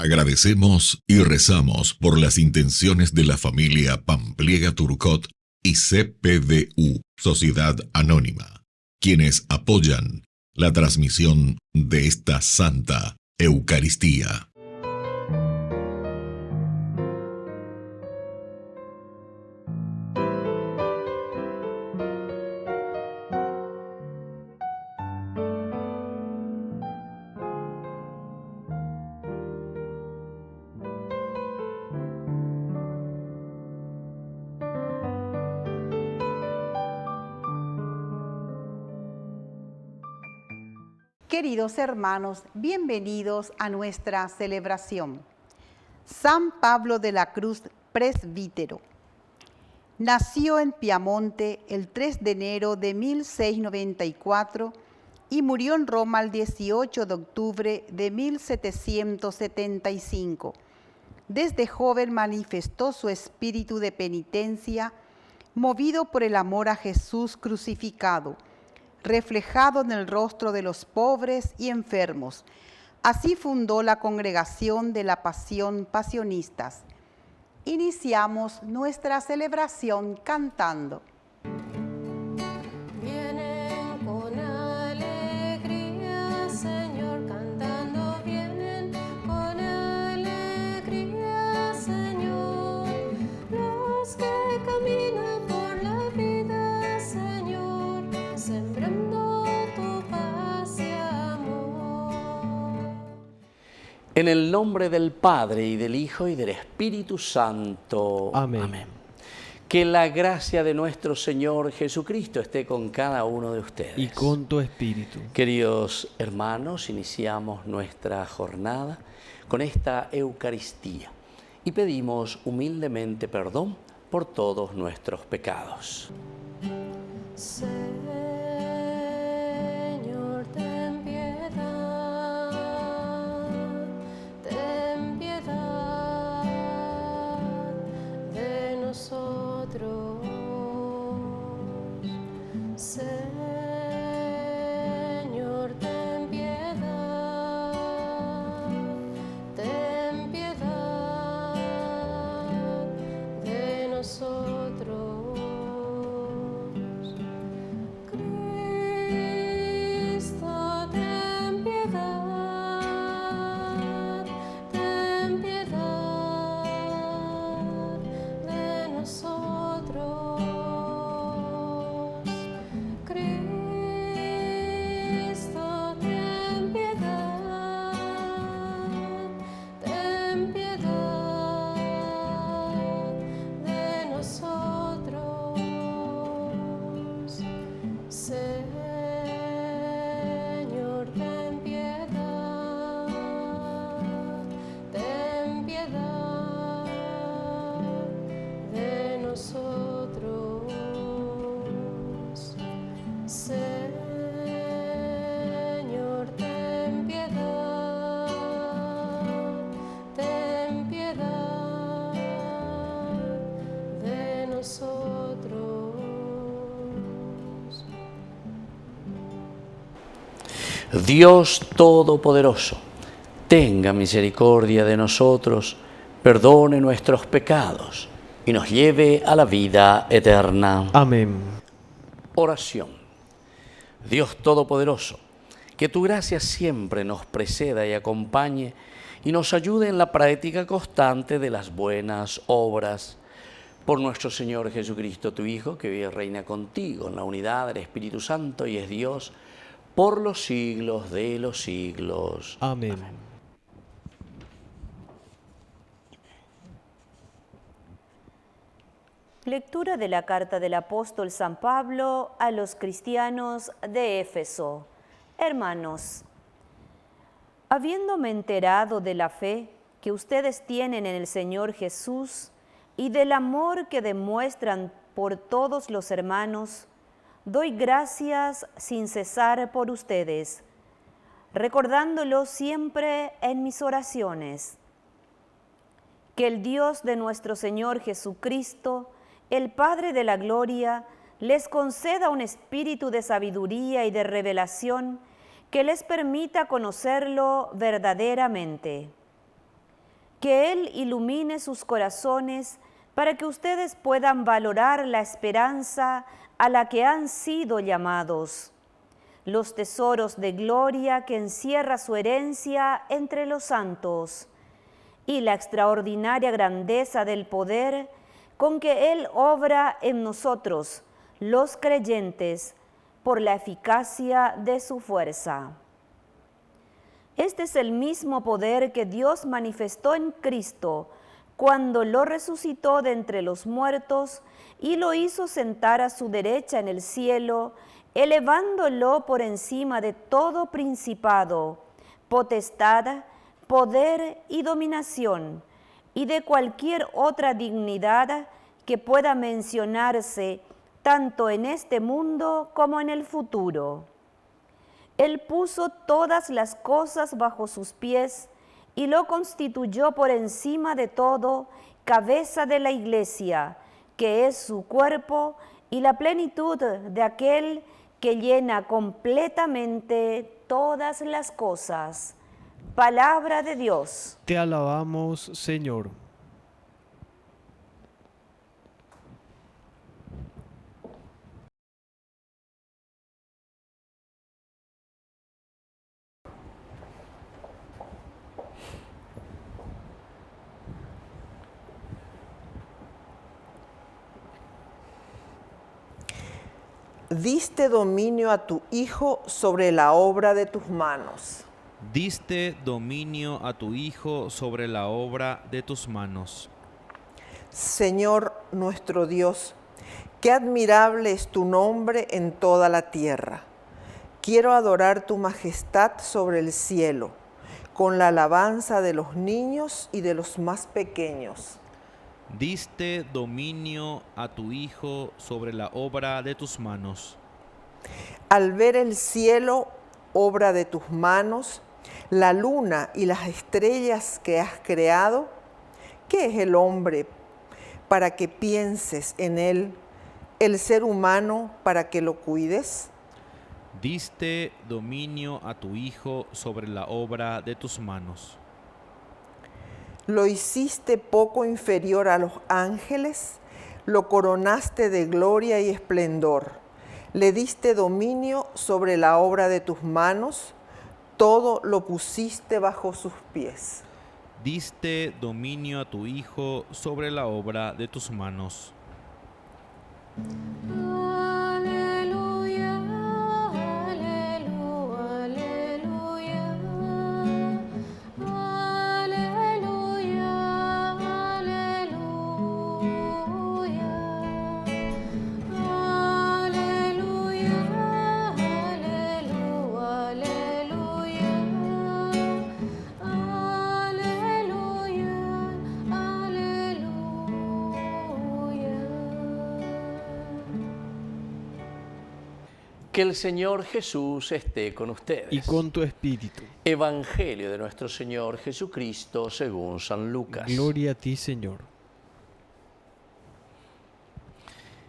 Agradecemos y rezamos por las intenciones de la familia Pampliega Turcot y CPDU, Sociedad Anónima, quienes apoyan la transmisión de esta Santa Eucaristía. Queridos hermanos, bienvenidos a nuestra celebración. San Pablo de la Cruz, presbítero. Nació en Piamonte el 3 de enero de 1694 y murió en Roma el 18 de octubre de 1775. Desde joven manifestó su espíritu de penitencia, movido por el amor a Jesús crucificado, reflejado en el rostro de los pobres y enfermos. Así fundó la Congregación de la Pasión Pasionistas. Iniciamos nuestra celebración cantando. Vienen con alegría, Señor, cantando. Vienen con alegría, Señor, los que caminan por la vida, Señor, sembrando tu paz y amor. En el nombre del Padre, y del Hijo, y del Espíritu Santo. Amén. Amén. Que la gracia de nuestro Señor Jesucristo esté con cada uno de ustedes. Y con tu espíritu. Queridos hermanos, iniciamos nuestra jornada con esta Eucaristía y pedimos humildemente perdón por todos nuestros pecados. Señor, ten piedad de nosotros. Señor, ten piedad de nosotros. Cristo, ten piedad de nosotros. Cristo, ten piedad de nosotros. Señor, ten piedad de nosotros. Señor, ten piedad de nosotros. Dios Todopoderoso, tenga misericordia de nosotros, perdone nuestros pecados y nos lleve a la vida eterna. Amén. Oración. Dios Todopoderoso, que tu gracia siempre nos preceda y acompañe y nos ayude en la práctica constante de las buenas obras. Por nuestro Señor Jesucristo, tu Hijo, que vive y reina contigo en la unidad del Espíritu Santo y es Dios por los siglos de los siglos. Amén. Lectura de la carta del apóstol San Pablo a los cristianos de Éfeso. Hermanos, habiéndome enterado de la fe que ustedes tienen en el Señor Jesús y del amor que demuestran por todos los hermanos, doy gracias sin cesar por ustedes, recordándolo siempre en mis oraciones. Que el Dios de nuestro Señor Jesucristo, el Padre de la gloria, les conceda un espíritu de sabiduría y de revelación que les permita conocerlo verdaderamente. que Él ilumine sus corazones para que ustedes puedan valorar la esperanza a la que han sido llamados, los tesoros de gloria que encierra su herencia entre los santos y la extraordinaria grandeza del poder con que Él obra en nosotros, los creyentes, por la eficacia de su fuerza. Este es el mismo poder que Dios manifestó en Cristo cuando lo resucitó de entre los muertos y lo hizo sentar a su derecha en el cielo, elevándolo por encima de todo principado, potestad, poder y dominación, y de cualquier otra dignidad que pueda mencionarse tanto en este mundo como en el futuro. Él puso todas las cosas bajo sus pies y lo constituyó por encima de todo, cabeza de la Iglesia, que es su cuerpo y la plenitud de aquel que llena completamente todas las cosas. Palabra de Dios. Te alabamos, Señor. Diste dominio a tu Hijo sobre la obra de tus manos. Diste dominio a tu Hijo sobre la obra de tus manos. Señor nuestro Dios, qué admirable es tu nombre en toda la tierra. Quiero adorar tu majestad sobre el cielo, con la alabanza de los niños y de los más pequeños. Diste dominio a tu Hijo sobre la obra de tus manos. Al ver el cielo, obra de tus manos, la luna y las estrellas que has creado, ¿qué es el hombre para que pienses en él, el ser humano para que lo cuides? Diste dominio a tu Hijo sobre la obra de tus manos. Lo hiciste poco inferior a los ángeles, lo coronaste de gloria y esplendor. Le diste dominio sobre la obra de tus manos, todo lo pusiste bajo sus pies. Diste dominio a tu Hijo sobre la obra de tus manos. Aleluya, aleluya, aleluya. Aleluya, aleluya. Aleluya, aleluya, aleluya. Que el Señor Jesús esté con ustedes. Y con tu espíritu. Evangelio de nuestro Señor Jesucristo según San Lucas. Gloria a ti, Señor.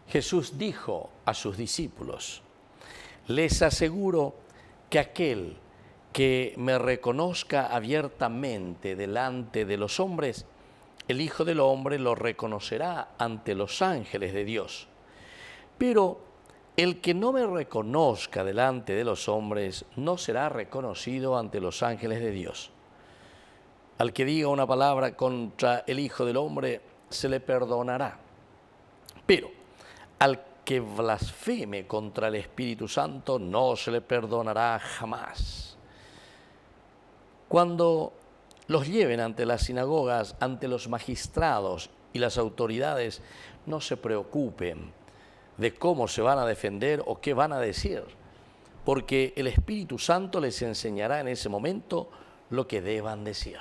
Jesús dijo a sus discípulos: les aseguro que aquel que me reconozca abiertamente delante de los hombres, el Hijo del Hombre lo reconocerá ante los ángeles de Dios. Pero el que no me reconozca delante de los hombres no será reconocido ante los ángeles de Dios. Al que diga una palabra contra el Hijo del Hombre se le perdonará. Pero al que blasfeme contra el Espíritu Santo no se le perdonará jamás. Cuando los lleven ante las sinagogas, ante los magistrados y las autoridades, no se preocupen de cómo se van a defender o qué van a decir, porque el Espíritu Santo les enseñará en ese momento lo que deban decir.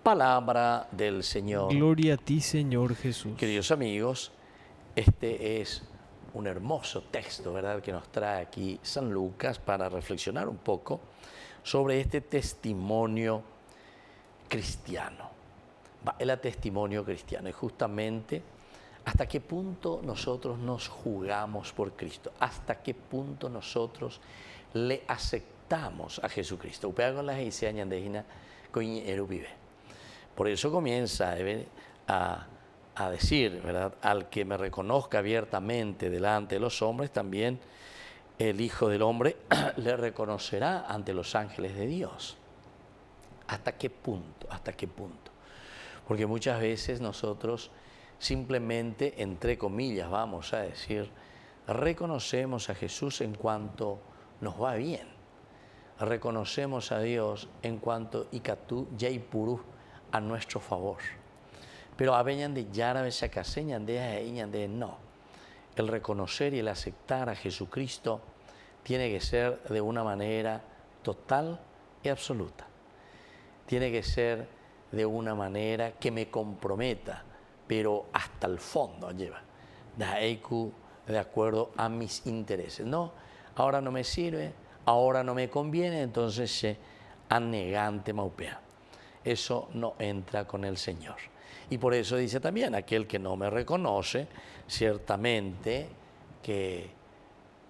Palabra del Señor. Gloria a ti, Señor Jesús. Queridos amigos, este es un hermoso texto, ¿verdad?, que nos trae aquí San Lucas para reflexionar un poco sobre este testimonio cristiano. El testimonio cristiano es justamente hasta qué punto nosotros nos jugamos por Cristo, hasta qué punto nosotros le aceptamos a Jesucristo. Upea con la heisiaña andejina coin eru vive. Por eso comienza a decir, ¿verdad? Al que me reconozca abiertamente delante de los hombres, también el Hijo del Hombre le reconocerá ante los ángeles de Dios. ¿Hasta qué punto? ¿Hasta qué punto? Porque muchas veces nosotros simplemente, entre comillas, vamos a decir, reconocemos a Jesús en cuanto nos va bien. Reconocemos a Dios en cuanto Ikatú Yaipurú a nuestro favor. Pero a veñan de yara besacaseñan de no. El reconocer y el aceptar a Jesucristo tiene que ser de una manera total y absoluta. Tiene que ser de una manera que me comprometa, pero hasta el fondo lleva. De acuerdo a mis intereses. No, ahora no me sirve, ahora no me conviene, entonces se anegante maupea. Eso no entra con el Señor. Y por eso dice también, aquel que no me reconoce, ciertamente que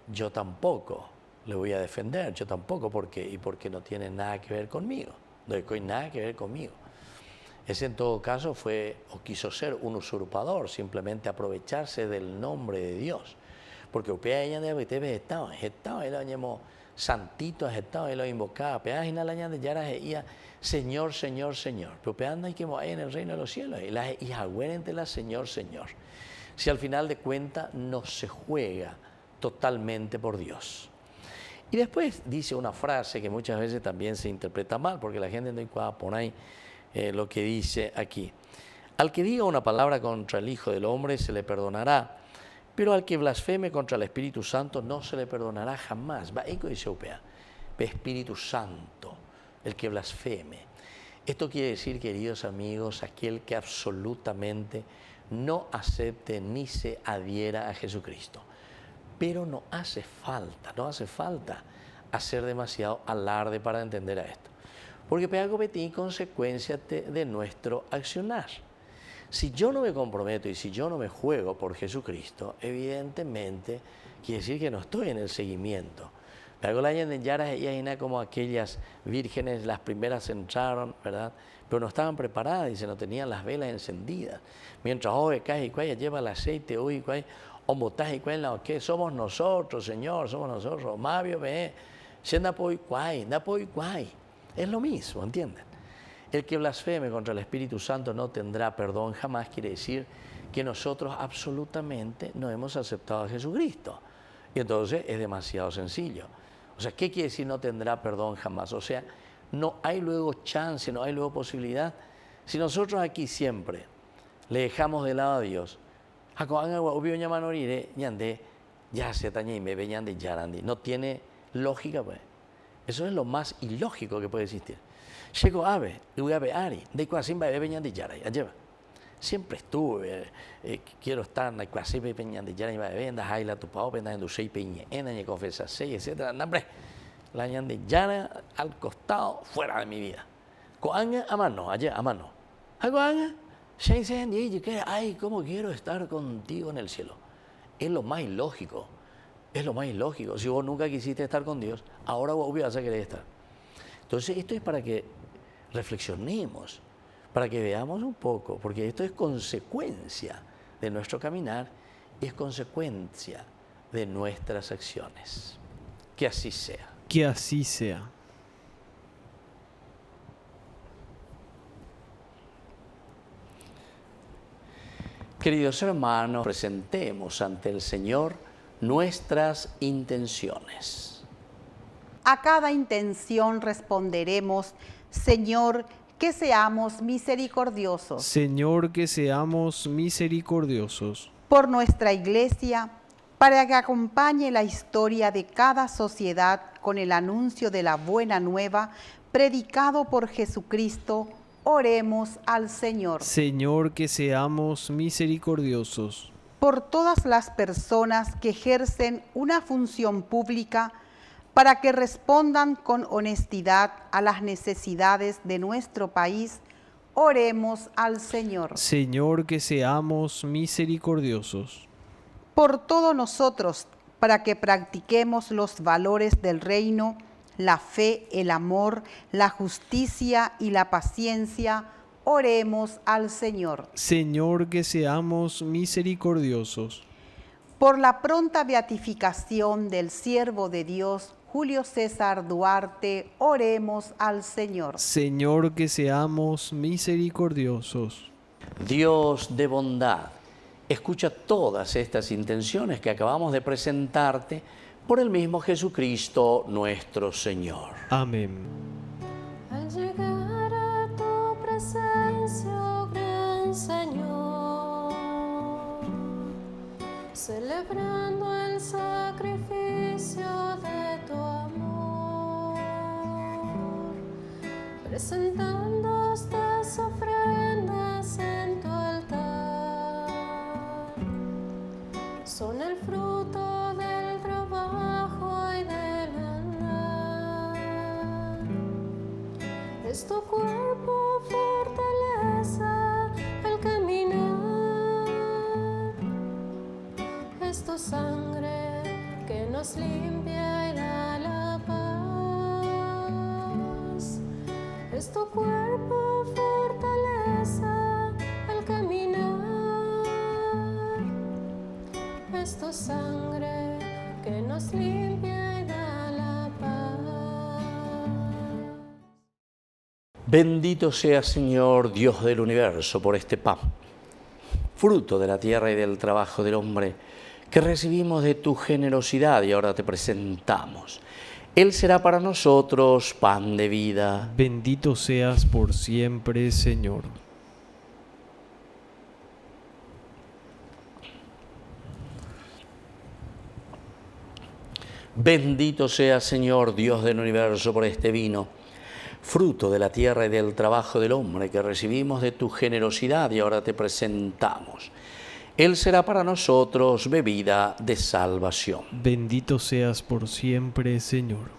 yo tampoco le voy a defender, yo tampoco, porque no tiene nada que ver conmigo, no hay nada que ver conmigo. Ese en todo caso fue o quiso ser un usurpador, simplemente aprovecharse del nombre de Dios. Porque upea ella de habitebe estado, él lo llamó santito, él lo invocaba, pea y la de yara Señor, Señor, Señor. Pero peando hay que mover en el reino de los cielos y las entre la Señor, Señor. Si al final de cuentas no se juega totalmente por Dios. Y después dice una frase que muchas veces también se interpreta mal, porque la gente no puede poner ahí lo que dice aquí. Al que diga una palabra contra el Hijo del Hombre se le perdonará, pero al que blasfeme contra el Espíritu Santo no se le perdonará jamás. Va, dice Upea, Espíritu Santo, el que blasfeme. Esto quiere decir, queridos amigos, aquel que absolutamente no acepte ni se adhiera a Jesucristo. Pero no hace falta hacer demasiado alarde para entender a esto. Porque pega competir consecuencias de nuestro accionar. Si yo no me comprometo y si yo no me juego por Jesucristo, evidentemente quiere decir que no estoy en el seguimiento. Pero la gente ya como aquellas vírgenes, las primeras entraron, ¿verdad? Pero no estaban preparadas, dice, no tenían las velas encendidas. Mientras lleva el aceite, somos nosotros, Señor, somos nosotros. Es lo mismo, ¿entienden? El que blasfeme contra el Espíritu Santo no tendrá perdón jamás, quiere decir que nosotros absolutamente no hemos aceptado a Jesucristo. Y entonces es demasiado sencillo. O sea, ¿qué quiere decir no tendrá perdón jamás? O sea, no hay luego chance, no hay luego posibilidad. Si nosotros aquí siempre le dejamos de lado a Dios, no tiene lógica, pues. Eso es lo más ilógico que puede existir. Llego ave, siempre estuve, quiero estar en la clase de peña de yara y va vendas, hay la tu pao, vendas en tu sei peña, en confesa sei, etcétera. Nombre, la ñan de yara al costado, fuera de mi vida. Coanga a mano, allá a mano. Coanga, ay, cómo quiero estar contigo en el cielo. Es lo más ilógico. Es lo más ilógico. Si vos nunca quisiste estar con Dios, ahora vos vas a querer estar. Entonces, esto es para que reflexionemos, para que veamos un poco, porque esto es consecuencia de nuestro caminar, es consecuencia de nuestras acciones. Que así sea. Que así sea. Queridos hermanos, presentemos ante el Señor nuestras intenciones. A cada intención responderemos, Señor, que seamos misericordiosos. Señor, que seamos misericordiosos. Por nuestra Iglesia, para que acompañe la historia de cada sociedad con el anuncio de la buena nueva predicado por Jesucristo, oremos al Señor. Señor, que seamos misericordiosos. Por todas las personas que ejercen una función pública, para que respondan con honestidad a las necesidades de nuestro país, oremos al Señor. Señor, que seamos misericordiosos. Por todos nosotros, para que practiquemos los valores del reino, la fe, el amor, la justicia y la paciencia, Oremos al Señor. Señor, que seamos misericordiosos. Por la pronta beatificación del siervo de Dios, Julio César Duarte, oremos al Señor. Señor, que seamos misericordiosos. Dios de bondad, escucha todas estas intenciones que acabamos de presentarte por el mismo Jesucristo nuestro Señor. Amén. Al llegar a tu presencia, oh gran Señor, celebrando el sacrificio de tu amor, presentando estas ofrendas en tu altar, son el fruto del trabajo y del andar. Es tu cuerpo fortaleza al caminar, es tu sangre que nos limpia y da la paz. Es tu cuerpo fortaleza al caminar, es tu sangre que nos limpia y da la paz. Bendito sea, Señor, Dios del universo, por este pan, fruto de la tierra y del trabajo del hombre, que recibimos de tu generosidad y ahora te presentamos. Él será para nosotros pan de vida. Bendito seas por siempre, Señor. Bendito sea, Señor, Dios del universo, por este vino, fruto de la tierra y del trabajo del hombre, que recibimos de tu generosidad y ahora te presentamos. Él será para nosotros bebida de salvación. Bendito seas por siempre, Señor.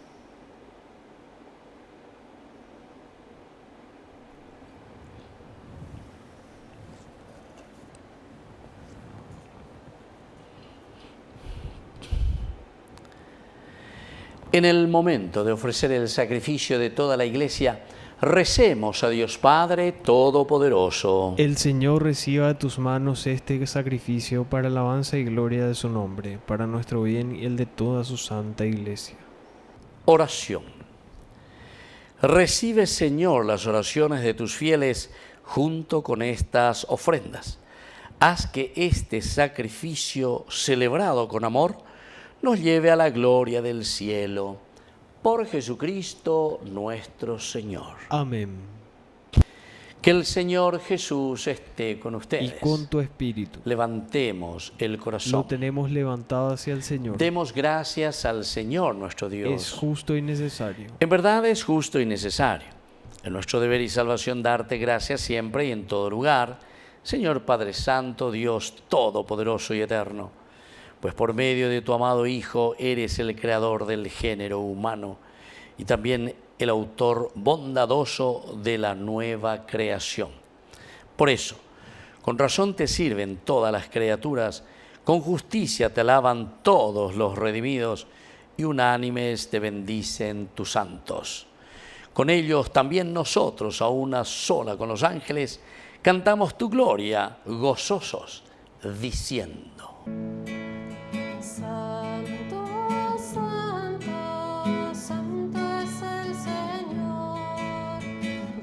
En el momento de ofrecer el sacrificio de toda la Iglesia, recemos a Dios Padre Todopoderoso. El Señor reciba de tus manos este sacrificio para alabanza y gloria de su nombre, para nuestro bien y el de toda su santa Iglesia. Oración. Recibe, Señor, las oraciones de tus fieles junto con estas ofrendas. Haz que este sacrificio celebrado con amor nos lleve a la gloria del cielo. Por Jesucristo nuestro Señor. Amén. Que el Señor Jesús esté con ustedes. Y con tu espíritu. Levantemos el corazón. Lo tenemos levantado hacia el Señor. Demos gracias al Señor nuestro Dios. Es justo y necesario. En verdad es justo y necesario. Es nuestro deber y salvación darte gracias siempre y en todo lugar, Señor Padre Santo, Dios Todopoderoso y Eterno. Pues por medio de tu amado Hijo eres el creador del género humano y también el autor bondadoso de la nueva creación. Por eso, con razón te sirven todas las criaturas, con justicia te alaban todos los redimidos y unánimes te bendicen tus santos. Con ellos también nosotros, a una sola con los ángeles, cantamos tu gloria gozosos, diciendo: Santo, santo, santo es el Señor,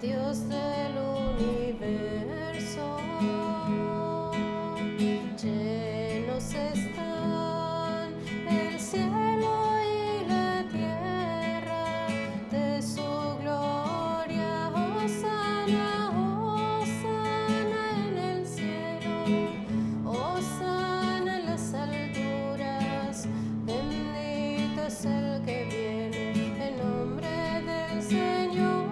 Dios del universo. Llenos están el cielo y la tierra de su gloria. Hosana, hosana en el cielo, hosana en las alturas. Bendito es el que viene en nombre del Señor.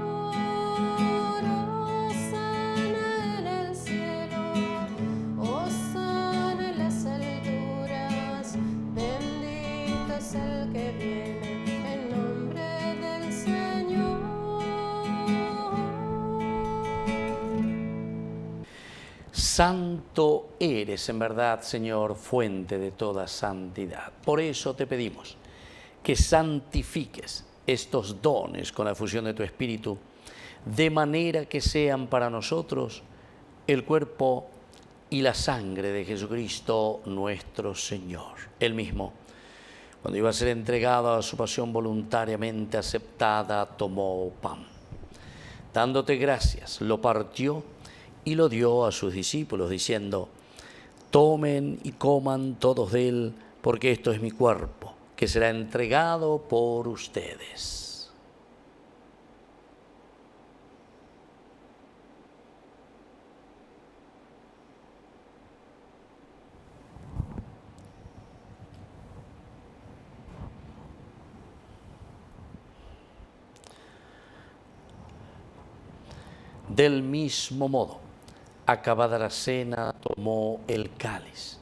Hosana en el cielo, hosana en las alturas. Bendito es el que viene en nombre del Señor. Santo eres en verdad, Señor, fuente de toda santidad. Por eso te pedimos que santifiques estos dones con la fusión de tu Espíritu, de manera que sean para nosotros el cuerpo y la sangre de Jesucristo nuestro Señor. Él mismo, cuando iba a ser entregado a su pasión voluntariamente aceptada, tomó pan. Dándote gracias, lo partió y lo dio a sus discípulos, diciendo: tomen y coman todos de él, porque esto es mi cuerpo, que será entregado por ustedes. Del mismo modo, acabada la cena, tomó el cáliz.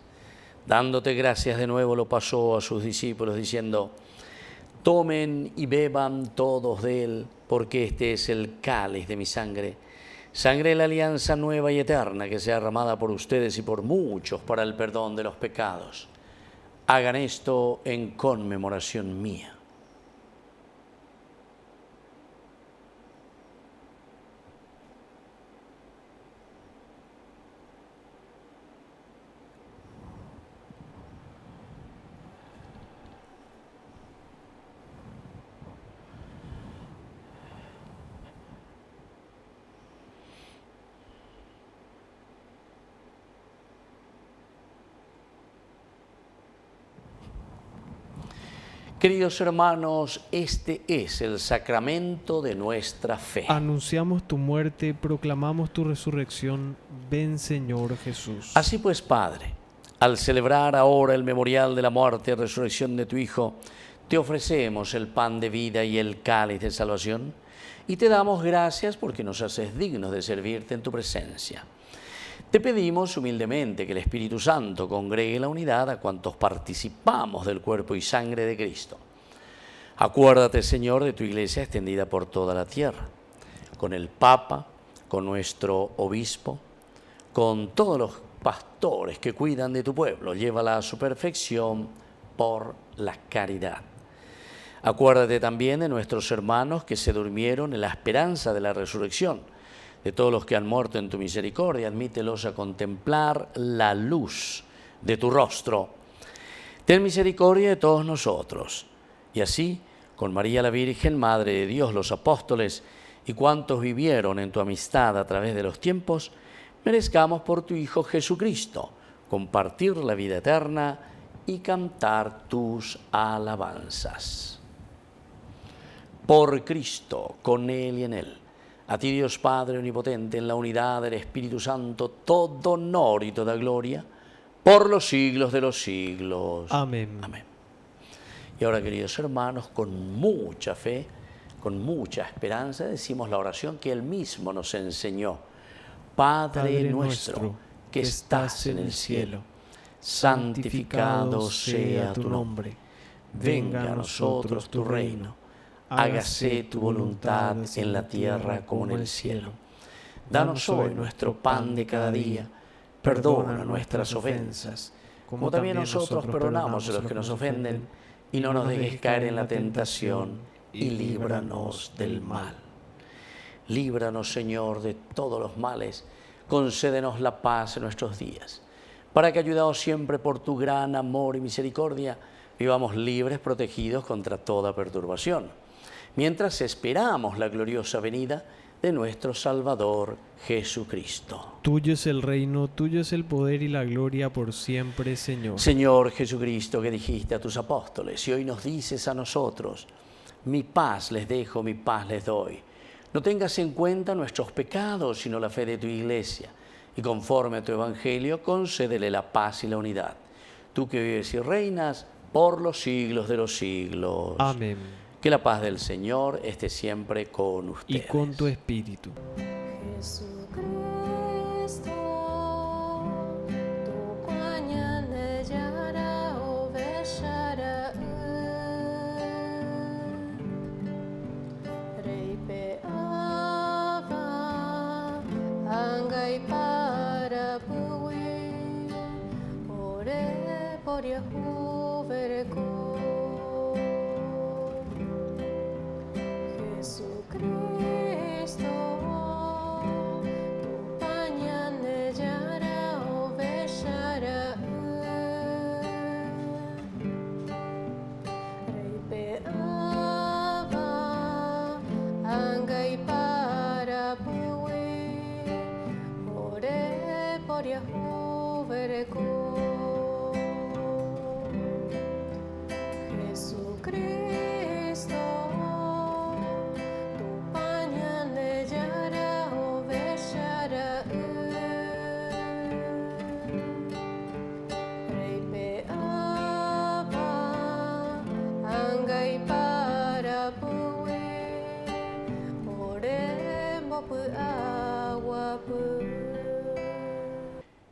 Dándote gracias de nuevo, lo pasó a sus discípulos, diciendo: tomen y beban todos de él, porque este es el cáliz de mi sangre, sangre de la alianza nueva y eterna, que sea derramada por ustedes y por muchos para el perdón de los pecados. Hagan esto en conmemoración mía. Queridos hermanos, este es el sacramento de nuestra fe. Anunciamos tu muerte, proclamamos tu resurrección. Ven, Señor Jesús. Así pues, Padre, al celebrar ahora el memorial de la muerte y resurrección de tu Hijo, te ofrecemos el pan de vida y el cáliz de salvación, y te damos gracias porque nos haces dignos de servirte en tu presencia. Te pedimos humildemente que el Espíritu Santo congregue la unidad a cuantos participamos del cuerpo y sangre de Cristo. Acuérdate, Señor, de tu Iglesia extendida por toda la tierra, con el Papa, con nuestro Obispo, con todos los pastores que cuidan de tu pueblo. Llévala a su perfección por la caridad. Acuérdate también de nuestros hermanos que se durmieron en la esperanza de la resurrección. De todos los que han muerto en tu misericordia, admítelos a contemplar la luz de tu rostro. Ten misericordia de todos nosotros. Y así, con María la Virgen, Madre de Dios, los apóstoles y cuantos vivieron en tu amistad a través de los tiempos, merezcamos por tu Hijo Jesucristo compartir la vida eterna y cantar tus alabanzas. Por Cristo, con Él y en Él, a ti, Dios Padre omnipotente, en la unidad del Espíritu Santo, todo honor y toda gloria, por los siglos de los siglos. Amén. Amén. Y ahora, queridos hermanos, con mucha fe, con mucha esperanza, decimos la oración que Él mismo nos enseñó. Padre nuestro, que estás en el cielo, santificado sea tu nombre. Venga a nosotros tu reino. Hágase tu voluntad en la tierra como en el cielo. Danos hoy nuestro pan de cada día. Perdona nuestras ofensas, como también nosotros perdonamos a los que nos ofenden. Y no nos dejes caer en la tentación, y líbranos del mal. Líbranos, Señor, de todos los males. Concédenos la paz en nuestros días, para que, ayudados siempre por tu gran amor y misericordia, vivamos libres, protegidos contra toda perturbación, mientras esperamos la gloriosa venida de nuestro Salvador Jesucristo. Tuyo es el reino, tuyo es el poder y la gloria por siempre, Señor. Señor Jesucristo, que dijiste a tus apóstoles, y hoy nos dices a nosotros: mi paz les dejo, mi paz les doy. No tengas en cuenta nuestros pecados, sino la fe de tu Iglesia, y conforme a tu Evangelio, concédele la paz y la unidad. Tú que vives y reinas por los siglos de los siglos. Amén. Que la paz del Señor esté siempre con ustedes. Y con tu espíritu. Jesucristo, tu mañana yara o beshara Rey peava angai para bui ore por Yahu vereko Jesucristo pecó. Jesucristo, tu pañal yara o beshara Reipe aba angay para puwe ore mopu agua pu.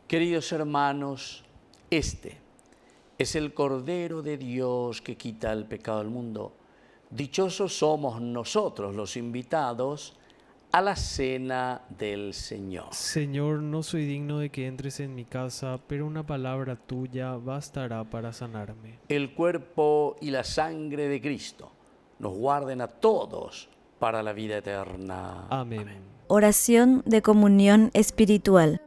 Queridos hermanos, este es el Cordero de Dios que quita el pecado del mundo. Dichosos somos nosotros los invitados a la cena del Señor. Señor, no soy digno de que entres en mi casa, pero una palabra tuya bastará para sanarme. El cuerpo y la sangre de Cristo nos guarden a todos para la vida eterna. Amén. Oración de comunión espiritual.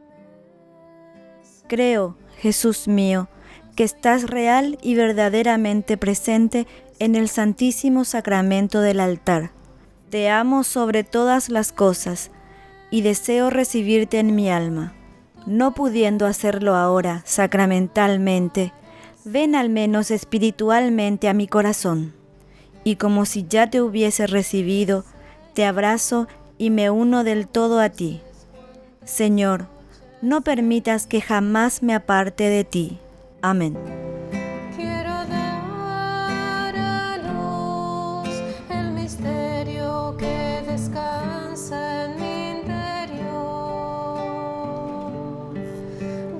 Creo, Jesús mío, que estás real y verdaderamente presente en el Santísimo Sacramento del altar. Te amo sobre todas las cosas y deseo recibirte en mi alma. No pudiendo hacerlo ahora sacramentalmente, ven al menos espiritualmente a mi corazón. Y como si ya te hubiese recibido, te abrazo y me uno del todo a ti. Señor, no permitas que jamás me aparte de ti. Amén. Quiero dar a luz el misterio que descansa en mi interior.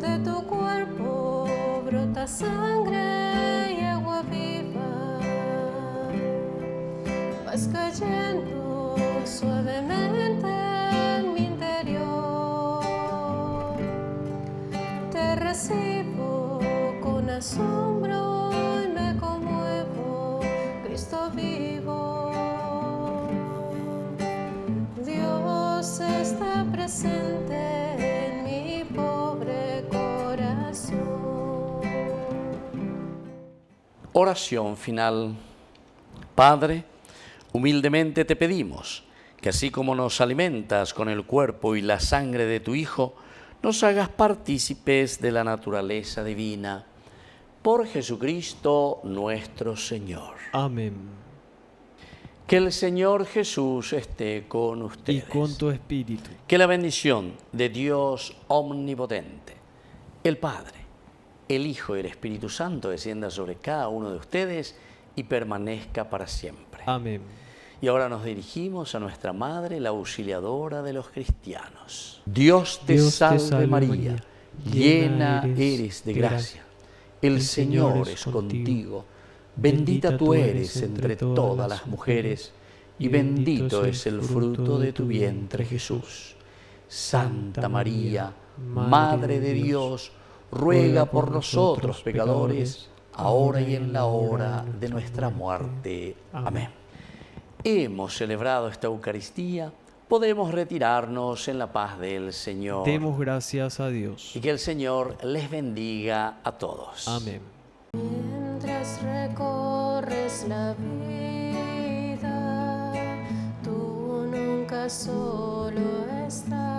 De tu cuerpo brota sangre y agua viva. Vas cayendo suavemente en mi interior. Te recibo con asombro y me conmuevo, Cristo vivo. Dios está presente en mi pobre corazón. Oración final. Padre, humildemente te pedimos que así como nos alimentas con el cuerpo y la sangre de tu Hijo, nos hagas partícipes de la naturaleza divina. Por Jesucristo nuestro Señor. Amén. Que el Señor Jesús esté con Y ustedes. con tu espíritu. Que la bendición de Dios omnipotente, el Padre, el Hijo y el Espíritu Santo descienda sobre cada uno de ustedes y permanezca para siempre. Amén. Y ahora nos dirigimos a nuestra Madre, la auxiliadora de los cristianos. Dios te salve María, llena eres de gracia. El Señor es contigo. Bendita tú eres entre todas las mujeres, y bendito es el fruto de tu vientre, Jesús. Santa María, Madre de Dios, ruega por nosotros pecadores, ahora y en la hora de nuestra muerte. Amén. Hemos celebrado esta Eucaristía, podemos retirarnos en la paz del Señor. Demos gracias a Dios. Y que el Señor les bendiga a todos. Amén. Mientras recorres la vida, tú nunca solo estás.